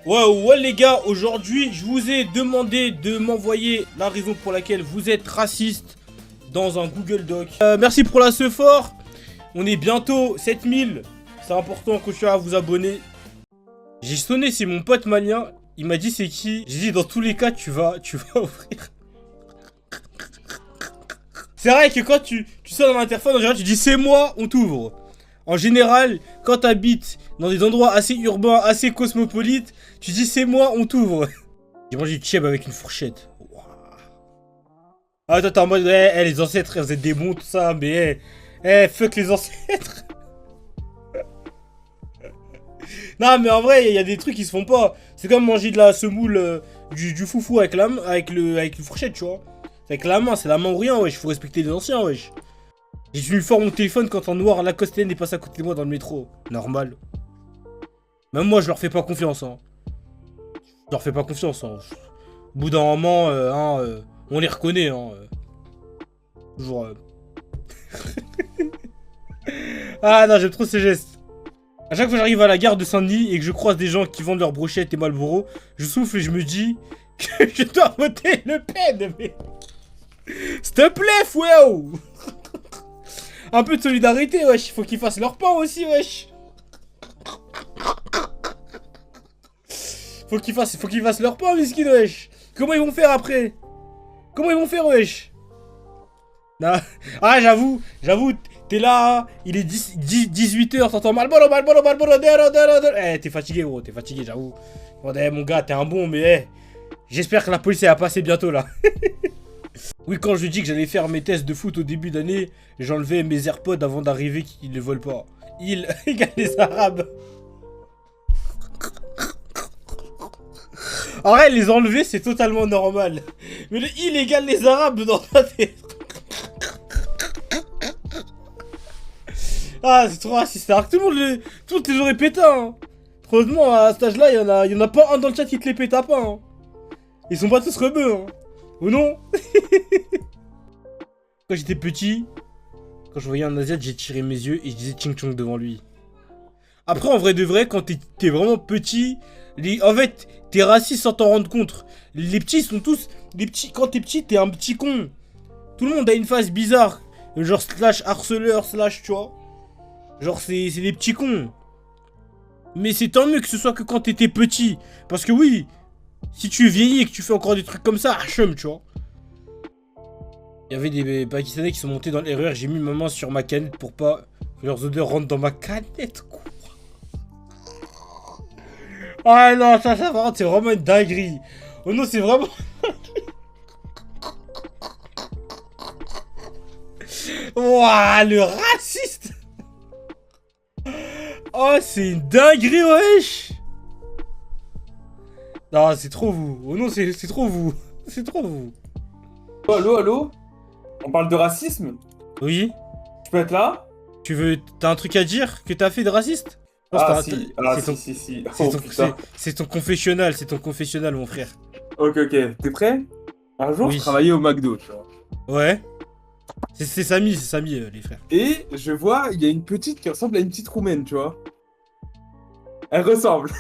Ouais les gars, aujourd'hui je vous ai demandé de m'envoyer la raison pour laquelle vous êtes raciste dans un Google Doc. Merci pour la sephore. On est bientôt 7000. C'est important, continuez à vous abonner. J'ai sonné, c'est mon pote malien. Il m'a dit c'est qui. J'ai dit dans tous les cas tu vas ouvrir. C'est vrai que quand tu sonnes dans l'interphone, en général tu dis c'est moi, on t'ouvre. En général, quand t'habites dans des endroits assez urbains, assez cosmopolites, tu dis c'est moi, on t'ouvre. J'ai mangé du cheb avec une fourchette. Wow. Ah, toi t'es en mode, les ancêtres, vous êtes des bons, tout ça, mais fuck les ancêtres. Non, mais en vrai, il y a des trucs qui se font pas. C'est comme manger de la semoule, du foufou avec une fourchette, tu vois. C'est avec la main, c'est la main ou rien, wesh. Faut respecter les anciens, wesh. J'ai fini fort mon téléphone quand en noir, Lacoste est passé à côté de moi dans le métro. Normal. Même moi, je leur fais pas confiance, hein. Je leur fais pas confiance, hein. Au bout d'un moment, on les reconnaît, hein. Toujours. Ah non, j'aime trop ces gestes. A chaque fois que j'arrive à la gare de Saint-Denis et que je croise des gens qui vendent leurs brochettes et Marlboro, je souffle et je me dis que je dois voter Le Pen, mais... S'il te plaît, fouéo. Un peu de solidarité, wesh. Faut qu'ils fassent leur pain aussi, wesh. Faut qu'ils fassent leur pain, miskin, wesh. Comment ils vont faire après? Comment ils vont faire, wesh? Non. Ah, j'avoue, t'es là, il est 18h, t'entends Marlboro. T'es fatigué, gros, t'es fatigué, j'avoue. Bon, mon gars, t'es un bon, mais j'espère que la police elle va passer bientôt, là. Oui, quand je dis que j'allais faire mes tests de foot au début d'année, j'enlevais mes AirPods avant d'arriver qu'ils ne volent pas. Ils égale les Arabes. En vrai, les enlever, c'est totalement normal. Mais le il égale les Arabes dans ta tête. Ah, c'est trop raciste. Alors que tout le monde les aurait pété, hein. Heureusement, à cet âge-là, il y en a pas un dans le chat qui te les pète à pas, hein. Ils sont pas tous rebeux, hein. Ou non? Quand j'étais petit, quand je voyais un Asiate, j'ai tiré mes yeux et je disais Ching Chong devant lui. Après, en vrai de vrai, quand t'es vraiment petit, en fait, t'es raciste sans t'en rendre compte. Les petits sont tous... Les petits, quand t'es petit, t'es un petit con. Tout le monde a une face bizarre. Genre slash harceleur, slash, tu vois. Genre, c'est des petits cons. Mais c'est tant mieux que ce soit que quand t'étais petit. Parce que oui... Si tu vieillis et que tu fais encore des trucs comme ça, hachum, tu vois. Il y avait des Pakistanais qui sont montés dans l'erreur. J'ai mis ma main sur ma canette pour pas que leurs odeurs rentrent dans ma canette, quoi. Ah non, ça par contre, c'est vraiment une dinguerie. Oh non, c'est vraiment... Ouah, le raciste. Oh, c'est une dinguerie, wesh. Non, c'est trop vous. Oh non, c'est trop vous. C'est trop vous. Allo? On parle de racisme? Oui. Tu peux être là? T'as un truc à dire que t'as fait de raciste? Ah si, si. Oh, c'est ton confessionnal, mon frère. Ok, t'es prêt? Un jour, Oui. je travaillais au McDo, tu vois. Ouais. C'est Samy, les frères. Et je vois, il y a une petite qui ressemble à une petite roumaine, tu vois. Elle ressemble.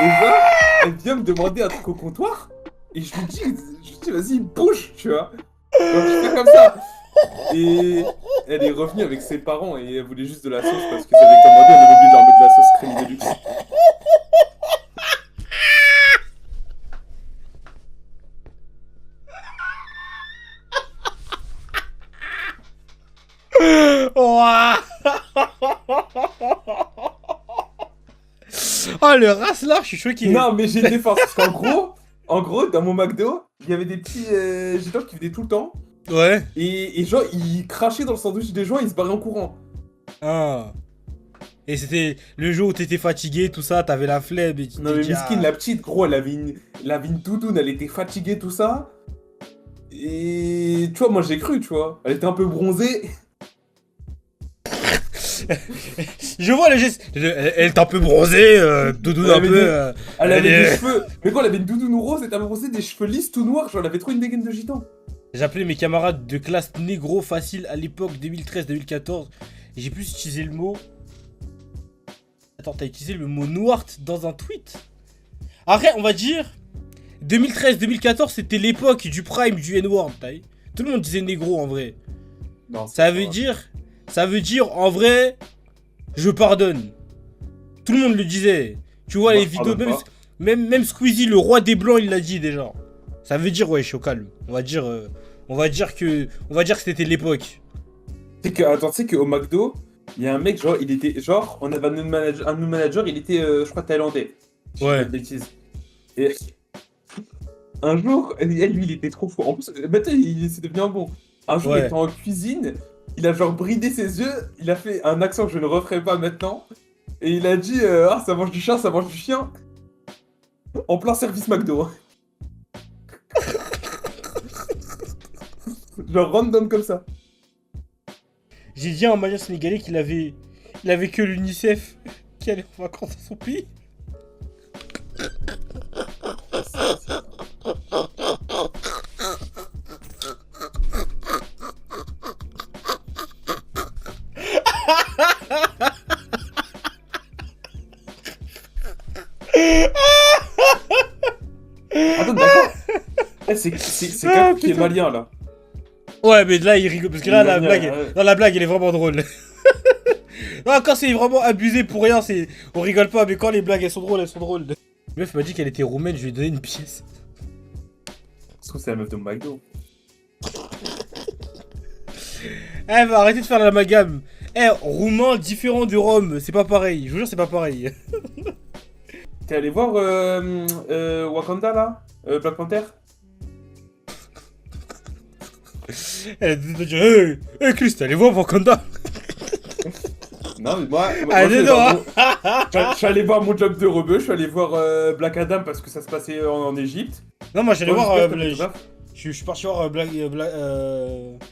Et là, elle vient me demander un truc au comptoir. Et je lui dis, vas-y, bouge, tu vois. Donc je fais comme ça. Et elle est revenue avec ses parents et elle voulait juste de la sauce parce qu'ils avaient commandé, on avait oublié de leur mettre de la sauce crème de luxe. Oh, le race là, je suis choqué. Non, mais j'ai une défense parce en gros, dans mon McDo, il y avait des petits gitans qui venaient tout le temps. Ouais. Et genre, ils crachaient dans le sandwich des gens et ils se barraient en courant. Ah. Et c'était le jour où t'étais fatigué, tout ça, t'avais la flemme et tu Non, mais Miskin, la petite, gros, elle avait une doudoune, elle était fatiguée, tout ça. Et tu vois, moi j'ai cru, tu vois. Elle était un peu bronzée. Je vois le geste. Elle est un peu bronzée, doudoune un peu. Elle avait des cheveux. Mais quoi, elle avait une doudoune rose, elle était un peu bronzée, des cheveux lisses tout noirs. Genre, elle avait trop une dégaine de gitan. J'appelais mes camarades de classe négro facile à l'époque 2013-2014. Et j'ai plus utilisé le mot. Attends, t'as utilisé le mot Nwart dans un tweet? Après, on va dire 2013-2014, c'était l'époque du prime du N-word. Tout le monde disait négro en vrai. Non, Ça veut dire en vrai, je pardonne. Tout le monde le disait. Tu vois les vidéos, même Squeezie, le roi des blancs, il l'a dit déjà. Ça veut dire, ouais, je suis au calme. On va dire que c'était l'époque. Attends, tu sais qu'au McDo, il y a un mec, genre, on avait un de nos managers, il était, je crois, thaïlandais. Si je dis Ouais. pas de bêtises. Et un jour, lui, il était trop fou. En plus, maintenant, c'est devenu un bon. Un jour, Ouais. il était en cuisine, il a genre bridé ses yeux, il a fait un accent que je ne referai pas maintenant, et il a dit ah, ça mange du chien, ça mange du chien. En plein service McDo. Genre random comme ça. J'ai dit à un manager sénégalais qu'il avait que l'UNICEF qui allait en vacances à son pays. Attends, d'accord. C'est Kakou qui est malien là. Ouais, mais là il rigole parce que là la malien, blague, ouais. non, la blague elle est vraiment drôle. Non, quand c'est vraiment abusé pour rien, on rigole pas, mais quand les blagues elles sont drôles, elles sont drôles. La meuf m'a dit qu'elle était roumaine, je lui ai donné une pièce. Je trouve que c'est la meuf de McDo. Eh, va arrêter de faire l'amalgame. Eh, roumain différent de Rome, c'est pas pareil. Je vous jure, c'est pas pareil. T'es allé voir Wakanda là Black Panther. Elle a dit, hey, Chris, t'es allé voir Wakanda? Non, mais moi Allez, je non, je suis allé voir mon job de rebeu, je suis allé voir Black Adam parce que ça se passait en Égypte. Non, moi j'allais Ouais, voir. j'espère que t'as fait gaffe. Je suis parti voir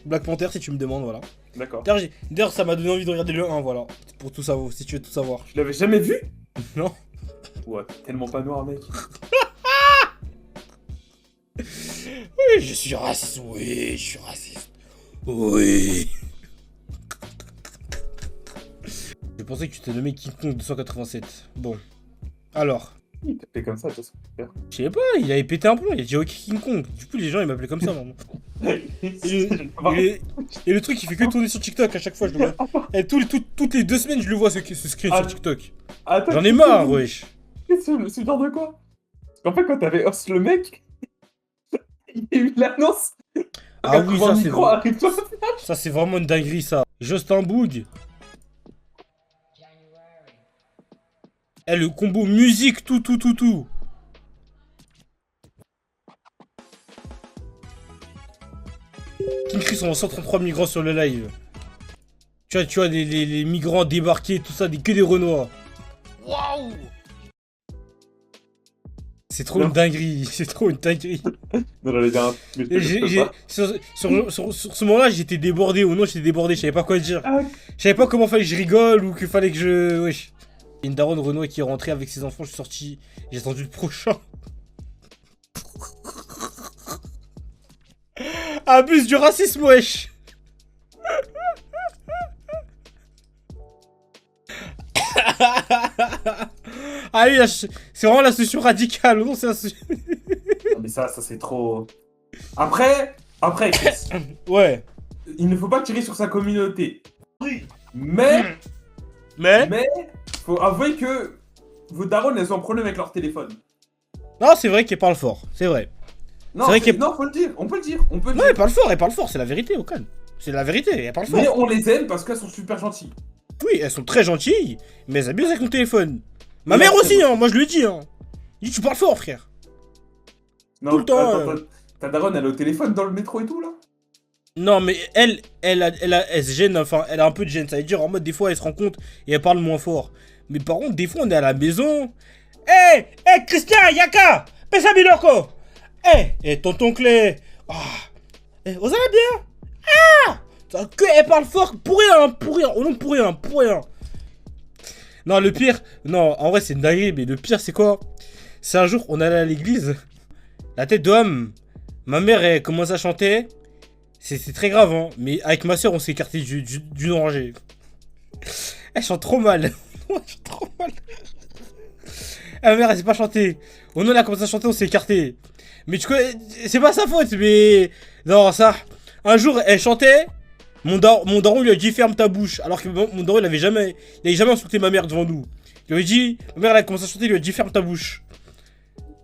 Black Panther si tu me demandes, voilà. D'accord. D'ailleurs, ça m'a donné envie de regarder le 1, voilà. Pour tout savoir, si tu veux tout savoir. Je l'avais jamais vu. Non. Ouais, tellement pas noir, mec. Oui, je suis raciste, oui, je suis raciste. Oui. Je pensais que tu t'es nommé King Kong 287. Bon. Alors. Il t'a fait comme ça, tu sais. Je sais pas, il avait pété un plomb, il a dit ok King Kong. Du coup, les gens ils m'appelaient comme ça, maman. Et le truc il fait que tourner sur TikTok à chaque fois, je le vois. Et toutes les 2 semaines, je le vois ce screen sur TikTok. Attends, J'en ai marre, wesh. C'est genre de quoi? Parce qu'en fait, quand t'avais Os le mec, il y a eu l'annonce. Ah oui, ça c'est micro, arrive-toi. Ça c'est vraiment une dinguerie ça. Justin Boog. Eh, le combo musique, tout. King Chris, on a 133 migrants sur le live. Tu vois les migrants débarqués, tout ça, que des Renois. Waouh! C'est trop une dinguerie, c'est trop une dinguerie. Non, j'allais dire un truc, mais je peux pas. Sur ce moment-là, j'étais débordé, ou non, j'étais débordé, je savais pas quoi dire. Ah, Je savais pas comment fallait que je rigole ou qu'il fallait que je... Wesh. Il y a une daronne Renoir qui est rentrée avec ses enfants, je suis sorti, j'ai attendu le prochain. Abuse du racisme, wesh. Ah oui, c'est vraiment la solution radicale, non, c'est la solution... Non, mais ça c'est trop. Après, Chris, Ouais. il ne faut pas tirer sur sa communauté. Mais faut avouer que vos darons, elles ont un problème avec leur téléphone. Non, c'est vrai qu'elle parle fort, c'est vrai. Non, C'est vrai qu'elle- non, faut le dire, on peut le dire. Non, elle parle fort, c'est la vérité, au calme. C'est la vérité, elle parle fort. Mais on les aime parce qu'elles sont super gentilles. Oui, elles sont très gentilles, mais elles abusent avec mon téléphone. Ma Oui, mère c'est aussi, bon. hein, moi je lui dis, hein. Il dit, tu parles fort, frère. Non, Tout le temps, attends, ta daronne, elle est au téléphone dans le métro et tout là? Non, mais elle se gêne, enfin, elle a un peu de gêne. Ça veut dire, en mode, des fois, elle se rend compte et elle parle moins fort. Mais par contre, des fois, on est à la maison. Hé, Christian, Yaka, pesa biloko. Hé, tonton Clé. Ah, vous allez bien? Ah, que elle parle fort pour rien, oh non, pour rien. Non, le pire, non, en vrai, c'est une dinguerie, mais le pire, c'est quoi? C'est un jour, on allait à l'église, la tête d'homme, ma mère, elle commence à chanter. C'est très grave, hein. Mais avec ma soeur, on s'est écarté du danger. Elle chante trop mal. J'ai trop mal. Ah, ma mère, elle sait pas chanter. Oh non, elle a commencé à chanter, on s'est écarté. Mais tu connais, c'est pas sa faute, mais... Non, ça... Un jour, elle chantait, mon daron lui a dit ferme ta bouche. Alors que mon daron, il avait jamais insulté ma mère devant nous. Il lui avait dit... Ma mère, elle a commencé à chanter, il lui a dit ferme ta bouche.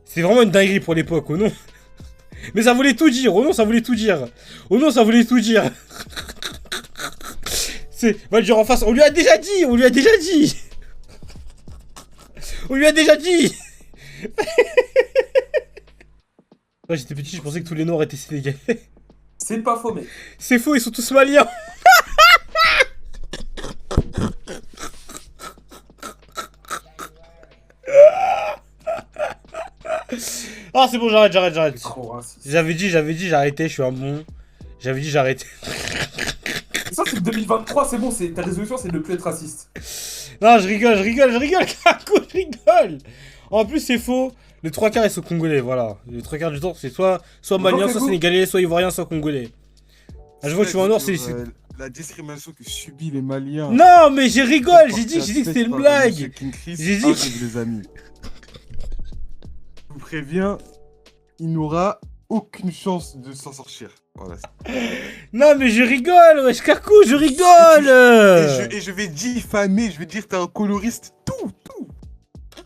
C'est vraiment une dinguerie pour l'époque, oh non. Mais ça voulait tout dire, oh non, ça voulait tout dire. Oh non, ça voulait tout dire. Va le dire en face, on lui a déjà dit, on lui a déjà dit. On lui a déjà dit. Quand j'étais petit, je pensais que tous les noirs étaient sénégalais. C'est pas faux, mec. C'est faux, ils sont tous maliens. Ah, c'est bon, j'arrête. Trop raciste. J'avais dit, j'arrêtais, je suis un bon. J'avais dit, j'arrêtais. Ça, c'est 2023, c'est bon, ta résolution, c'est de ne plus être raciste. Non, je rigole, Kakou, je rigole. En plus, c'est faux. Les 3 quarts, ils sont congolais, voilà. Les 3 quarts du temps, c'est soit malien, soit sénégalais, soit ivoirien, soit congolais. Ah, je vois que tu es en or, c'est... La discrimination que subit les Maliens. Non, mais j'ai rigole, j'ai dit que c'était une blague. J'ai dit que... les amis. Je vous préviens, il n'aura aucune chance de s'en sortir. Voilà. Non, mais je rigole, wesh, Kakou, je rigole. Et je vais diffamer, je vais dire que t'es un coloriste, tout.